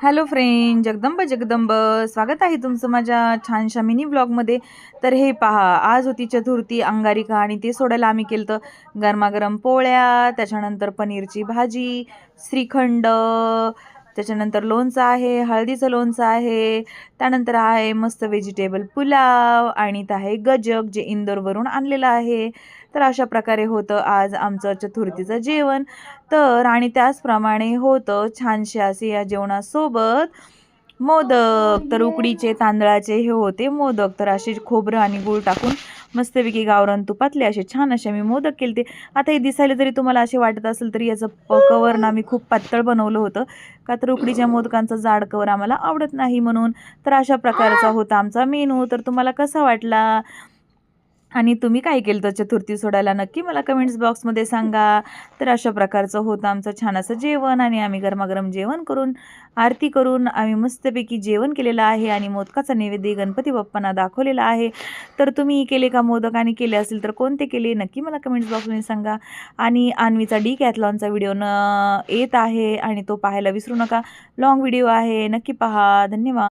Hello friend, Jagdamb Jagdamb स्वागत आहे तुमचं माझ्या छानशा मिनी ब्लॉगमध्ये. तर हे पहा, आज होती चतुर्थी अंगारिका आणि ते सोडायला आम्ही केलं तर गरमागरम पोळ्या, त्याच्यानंतर पनीरची भाजी, श्रीखंड, त्याच्यानंतर लोणचं आहे, हळदीचं लोणचं आहे, त्यानंतर आहे मस्त व्हेजिटेबल पुलाव आणि इथं आहे गजक जे इंदोरवरून आणलेलं आहे. तर अशा प्रकारे होतं आज आमचं चतुर्थीचं जेवण. तर आणि त्याचप्रमाणे होतं छानसे असे या जेवणासोबत मोदक. तर उकडीचे तांदळाचे हे होते मोदक. तर असे खोबरं आणि गूळ टाकून मस्तपैकी गावरान तुपातले असे छान असे मी मोदक केले. आता हे दिसायला जरी तुम्हाला असे वाटत असेल तरी याचं कवर ना मी खूप पातळ बनवलं होतं, का तर उकडीच्या मोदकांचा जाड कवर आम्हाला आवडत नाही म्हणून. तर अशा प्रकारचा होता आमचा मेनू. तर तुम्हाला कसा वाटला आणि तुम्ही काय केलं तर चतुर्थी सोडायला नक्की मला कमेंट्स बॉक्समध्ये सांगा. तर अशा प्रकारचं होतं आमचं छान असं जेवण आणि आम्ही गरमागरम जेवण करून आरती करून आम्ही मस्तपैकी जेवण केलेलं आहे आणि मोदकाचा नैवेद्य गणपती बाप्पांना दाखवलेला आहे. तर तुम्ही केले का मोदक आणि केले असेल तर कोणते केले नक्की मला कमेंट्स बॉक्समध्ये सांगा. आणि अन्वीचा कॅथलॉनचा व्हिडिओ येत आहे आणि तो पाहायला विसरू नका. लॉंग व्हिडिओ आहे, नक्की पहा. धन्यवाद.